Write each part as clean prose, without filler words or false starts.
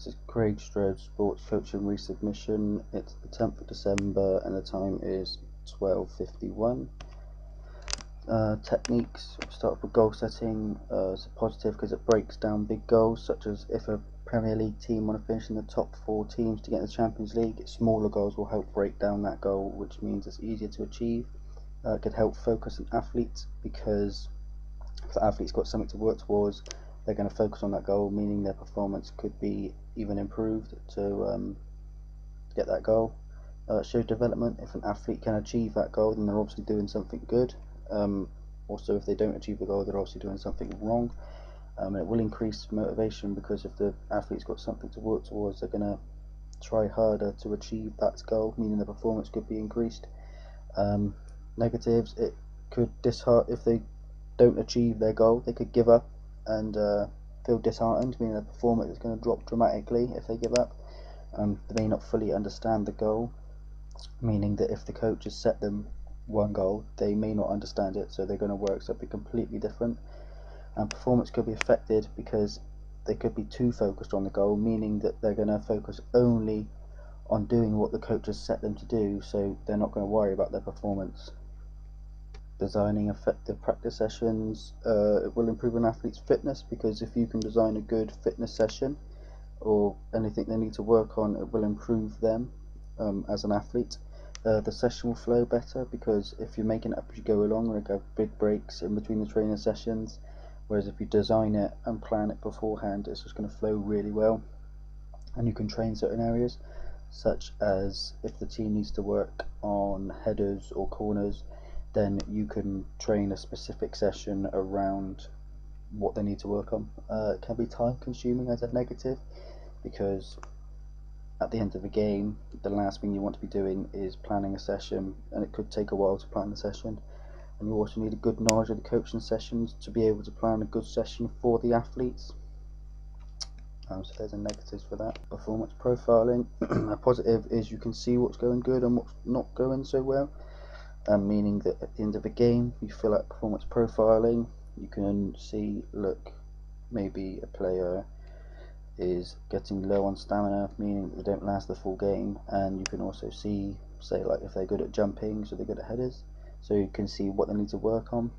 This is Craig Strode, Sports Coaching Resubmission. It's the 10th of December and the time is 12:51. Techniques. Start off with goal setting. It's a positive because it breaks down big goals, such as if a Premier League team want to finish in the top 4 teams to get the Champions League, smaller goals will help break down that goal, which means it's easier to achieve. It could help focus an athlete, because if the athlete's got something to work towards, they're going to focus on that goal, meaning their performance could be even improved to get that goal. Shows development. If an athlete can achieve that goal, then they're obviously doing something good. Also, if they don't achieve the goal, they're obviously doing something wrong. And it will increase motivation, because if the athlete's got something to work towards, they're going to try harder to achieve that goal, meaning the performance could be increased. Negatives. It could dishearten. If they don't achieve their goal, they could give up and feel disheartened, meaning their performance is going to drop dramatically if they give up. They may not fully understand the goal, meaning that if the coach has set them one goal, they may not understand it, so they're going to work something completely different. And performance could be affected because they could be too focused on the goal, meaning that they're going to focus only on doing what the coach has set them to do, so they're not going to worry about their performance. Designing effective practice sessions. It will improve an athlete's fitness, because if you can design a good fitness session or anything they need to work on, it will improve them as an athlete. The session will flow better, because if you're making it up as you go along, you're going to have big breaks in between the training sessions, whereas if you design it and plan it beforehand, it's just going to flow really well. And you can train certain areas, such as if the team needs to work on headers or corners, then you can train a specific session around what they need to work on. It can be time consuming as a negative, because at the end of the game, the last thing you want to be doing is planning a session, and it could take a while to plan the session. And you also need a good knowledge of the coaching sessions to be able to plan a good session for the athletes. So there's a negative for that. Performance profiling. A positive is you can see what's going good and what's not going so well. Meaning that at the end of the game, you fill out performance profiling. You can see, look, maybe a player is getting low on stamina, meaning that they don't last the full game. And you can also see, say, like if they're good at jumping, so they're good at headers, so you can see what they need to work on.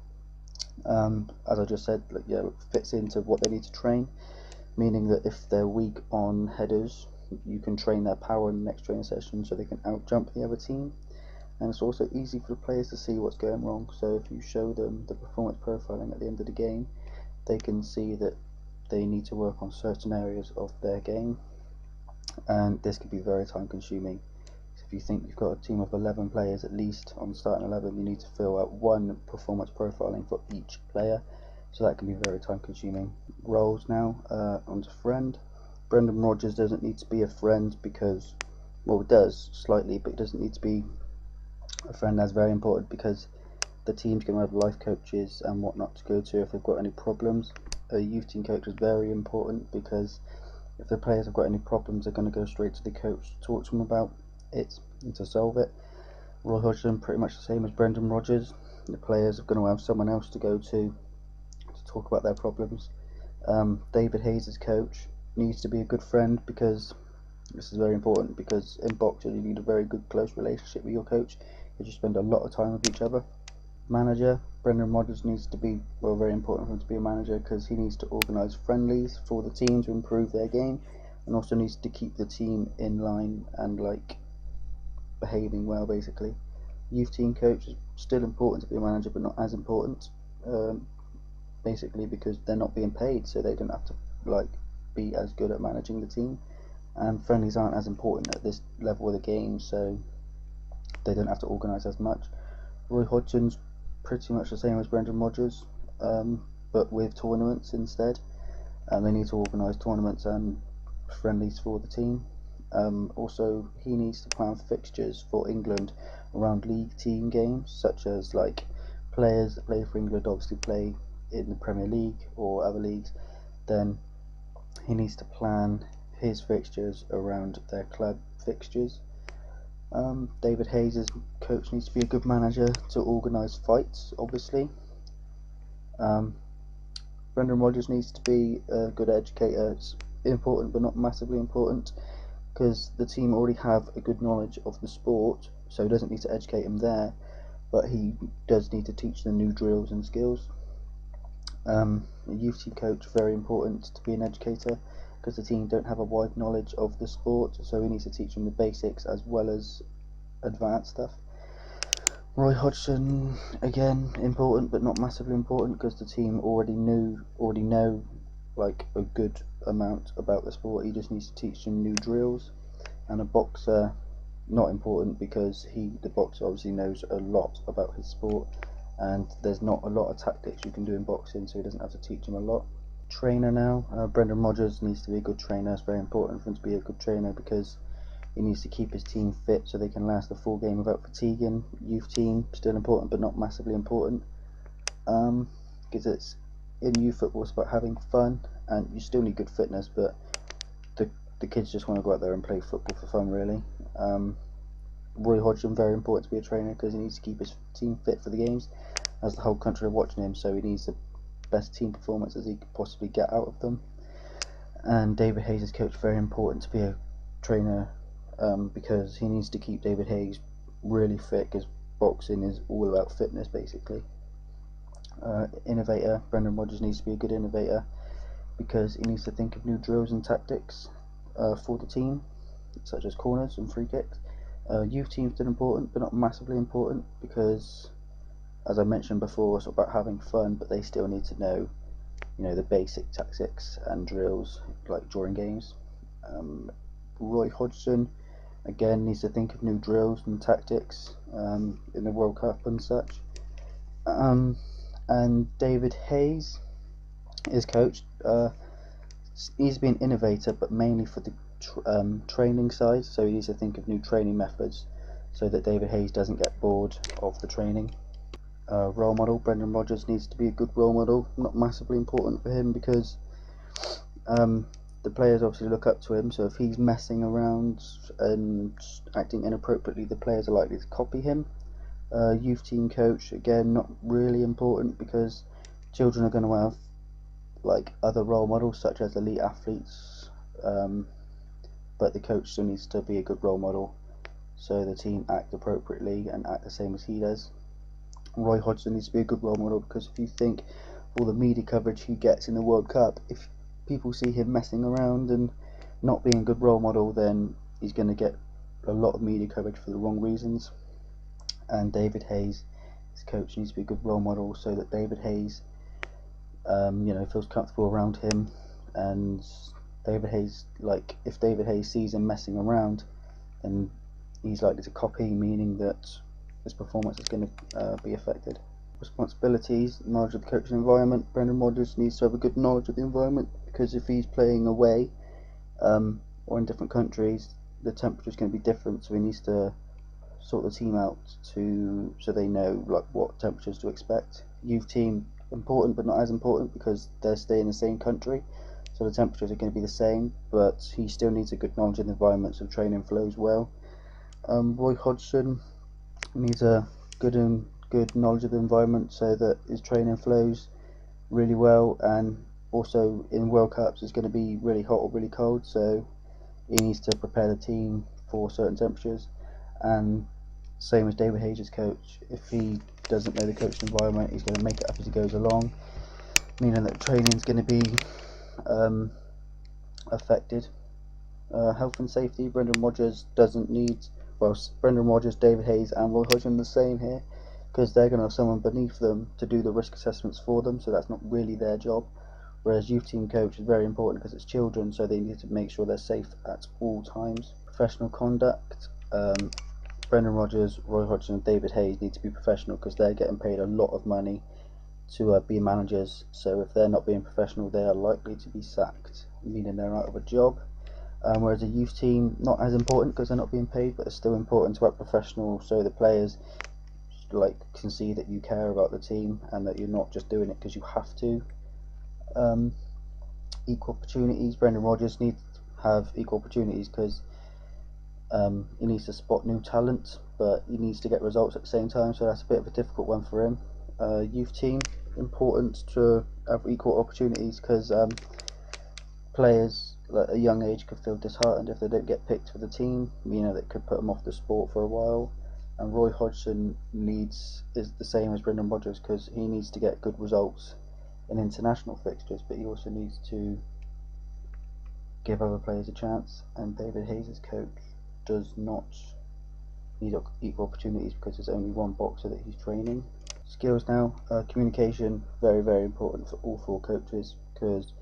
As I just said, like, yeah, it fits into what they need to train, meaning that if they're weak on headers, you can train their power in the next training session so they can out jump the other team. And it's also easy for the players to see what's going wrong, so if you show them the performance profiling at the end of the game, they can see that they need to work on certain areas of their game. And this could be very time consuming. So if you think you've got a team of 11 players at least on starting 11, you need to fill out one performance profiling for each player, so that can be very time consuming. Roles now. Onto friend. Brendan Rodgers doesn't need to be a friend, because, well, it does slightly, but it doesn't need to be a friend. That's very important, because the team's going to have life coaches and whatnot to go to if they've got any problems. A youth team coach is very important, because if the players have got any problems, they're going to go straight to the coach to talk to them about it and to solve it. Roy Hodgson, pretty much the same as Brendan Rodgers. The players are going to have someone else to go to talk about their problems. David Hayes' coach needs to be a good friend, because this is very important, because in boxing you need a very good close relationship with your coach, because you spend a lot of time with each other. Manager. Brendan Rodgers needs to be, well, very important for him to be a manager, because he needs to organise friendlies for the team to improve their game, and also needs to keep the team in line and like behaving well, basically. Youth team coach is still important to be a manager, but not as important, basically because they're not being paid, so they don't have to like be as good at managing the team. And friendlies aren't as important at this level of the game, so they don't have to organise as much. Roy Hodgson's pretty much the same as Brendan Rodgers, but with tournaments instead. They need to organise tournaments and friendlies for the team. Also, he needs to plan fixtures for England around league team games, such as like players that play for England obviously play in the Premier League or other leagues. Then he needs to plan his fixtures around their club fixtures. David Hayes' coach needs to be a good manager to organise fights, obviously. Brendan Rodgers needs to be a good educator important but not massively important, because the team already have a good knowledge of the sport, so he doesn't need to educate them there, but he does need to teach them new drills and skills. A youth team coach, very important to be an educator, because the team don't have a wide knowledge of the sport, so he needs to teach them the basics as well as advanced stuff. Roy Hodgson, again, important but not massively important, because the team already know like a good amount about the sport. He just needs to teach them new drills. And a boxer, not important, because the boxer obviously knows a lot about his sport, and there's not a lot of tactics you can do in boxing, so he doesn't have to teach him a lot. Trainer now, Brendan Rodgers needs to be a good trainer. It's very important for him to be a good trainer, because he needs to keep his team fit so they can last the full game without fatiguing. Youth team, still important but not massively important, because it's in youth football, it's about having fun, and you still need good fitness, but the kids just want to go out there and play football for fun, really. Roy Hodgson, very important to be a trainer, because he needs to keep his team fit for the games, as the whole country are watching him, so he needs the best team performance as he could possibly get out of them. And David Hayes' coach, very important to be a trainer, because he needs to keep David Hayes really fit, because boxing is all about fitness, basically. Innovator, Brendan Rodgers needs to be a good innovator, because he needs to think of new drills and tactics for the team, such as corners and free kicks. Youth team's still important but not massively important, because as I mentioned before, it's about having fun, but they still need to know, the basic tactics and drills like during games. Roy Hodgson, again, needs to think of new drills and tactics in the World Cup and such. And David Hayes, his coach, needs to be an innovator, but mainly for the training side, so he needs to think of new training methods so that David Hayes doesn't get bored of the training. Role model, Brendan Rodgers needs to be a good role model, not massively important for him, because the players obviously look up to him, so if he's messing around and acting inappropriately, the players are likely to copy him. Youth team coach, again, not really important, because children are going to have like other role models such as elite athletes, but the coach still needs to be a good role model so the team act appropriately and act the same as he does. Roy Hodgson needs to be a good role model, because if you think all the media coverage he gets in the World Cup, if people see him messing around and not being a good role model, then he's going to get a lot of media coverage for the wrong reasons. And David Hayes, his coach, needs to be a good role model so that David Hayes feels comfortable around him. And David Hayes, if David Hayes sees him messing around, then he's likely to copy, meaning that his performance is going to be affected. Responsibilities, knowledge of the coaching environment. Brendan Rodgers needs to have a good knowledge of the environment, because if he's playing away or in different countries, the temperature is going to be different, so he needs to sort the team out so they know what temperatures to expect. Youth team, important but not as important, because they're staying in the same country, so the temperatures are going to be the same, but he still needs a good knowledge of the environment so training flows well. Roy Hodgson needs a good knowledge of the environment so that his training flows really well, and also in World Cups it's going to be really hot or really cold, so he needs to prepare the team for certain temperatures. And same as David Hayes' coach, if he doesn't know the coaching environment, he's going to make it up as he goes along, meaning that training is going to be affected. Health and safety, Brendan Rodgers doesn't need, Brendan Rodgers, David Hayes and Roy Hodgson are the same here, because they're going to have someone beneath them to do the risk assessments for them, so that's not really their job. Whereas youth team coach is very important because it's children, so they need to make sure they're safe at all times. Professional conduct, Brendan Rodgers, Roy Hodgson and David Hayes need to be professional, because they're getting paid a lot of money to be managers, so if they're not being professional, they are likely to be sacked, meaning they're out of a job. Whereas a youth team, not as important because they're not being paid, but it's still important to act professional, so the players can see that you care about the team and that you're not just doing it because you have to. Equal opportunities, Brendan Rodgers needs to have equal opportunities, because he needs to spot new talent, but he needs to get results at the same time, so that's a bit of a difficult one for him. Youth team, important to have equal opportunities, because players at a young age could feel disheartened if they don't get picked for the team. You know, that could put them off the sport for a while. And Roy Hodgson is the same as Brendan Rodgers, because he needs to get good results in international fixtures, but he also needs to give other players a chance. And David Hayes' coach does not need equal opportunities because there's only one boxer that he's training. Skills now, communication, very, very important for all four coaches, because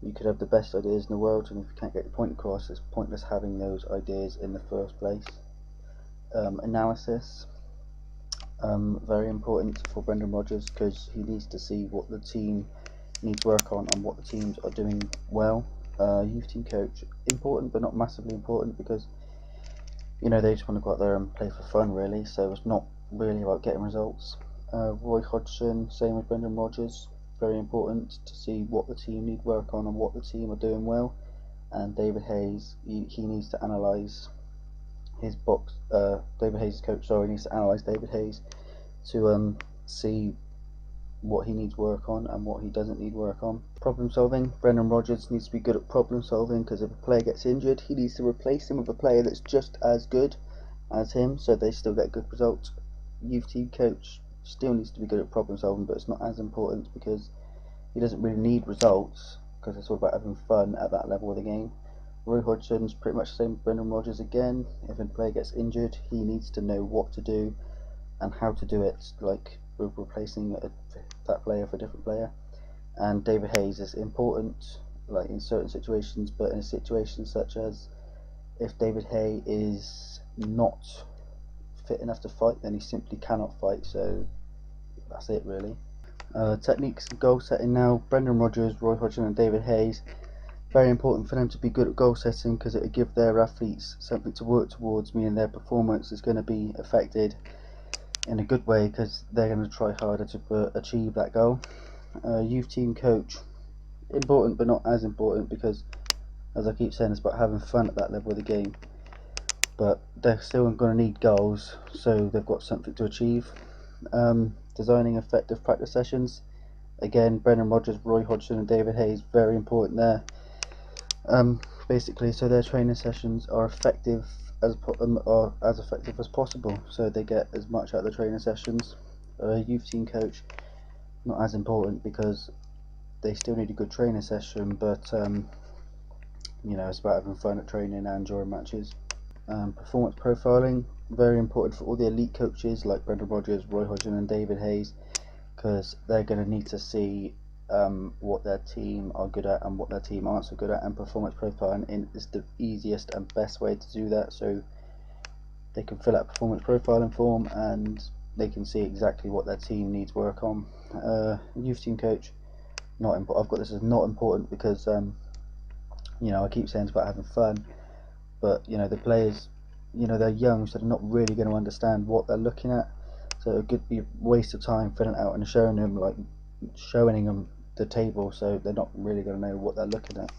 you could have the best ideas in the world, and if you can't get your point across, it's pointless having those ideas in the first place. Analysis, very important for Brendan Rodgers, because he needs to see what the team needs work on and what the teams are doing well. Youth team coach, important but not massively important, because you know, they just want to go out there and play for fun, really, so it's not really about getting results. Roy Hodgson, same as Brendan Rodgers, very important to see what the team need work on and what the team are doing well. And David Hayes, he needs to analyse his box. David Hayes' coach, sorry, needs to analyse David Hayes to see what he needs work on and what he doesn't need work on. Problem solving, Brendan Rodgers needs to be good at problem solving, because if a player gets injured, he needs to replace him with a player that's just as good as him, so they still get good results. Youth team coach still needs to be good at problem solving, but it's not as important because he doesn't really need results, because it's all about having fun at that level of the game. Roy Hodgson's pretty much the same as Brendan Rodgers again. If a player gets injured, he needs to know what to do and how to do it, like replacing that player for a different player. And David Hayes is important, like in certain situations, but in situations such as if David Hay is not fit enough to fight, then he simply cannot fight, so that's it really. Techniques and goal setting now, Brendan Rodgers, Roy Hodgson and David Hayes, very important for them to be good at goal setting, because it will give their athletes something to work towards, meaning their performance is going to be affected in a good way, because they're going to try harder to achieve that goal. Youth team coach, important but not as important, because as I keep saying, it's about having fun at that level of the game, but they're still going to need goals, so they've got something to achieve. Designing effective practice sessions, again, Brendan Rodgers, Roy Hodgson and David Hayes, very important there. Basically, so their training sessions are effective as effective as possible, so they get as much out of the training sessions. Youth team coach, not as important, because they still need a good training session, but you know, it's about having fun at training and during matches. Performance profiling, very important for all the elite coaches like Brendan Rodgers, Roy Hodgson and David Hayes, because they're going to need to see what their team are good at and what their team aren't so good at, and performance profiling is the easiest and best way to do that, so they can fill out performance profiling form and they can see exactly what their team needs work on. Youth team coach, not important. I've got this as not important because you know, I keep saying it's about having fun, but you know, the players, you know, they're young, so they're not really going to understand what they're looking at, so it could be a waste of time filling it out and showing them the table, so they're not really going to know what they're looking at.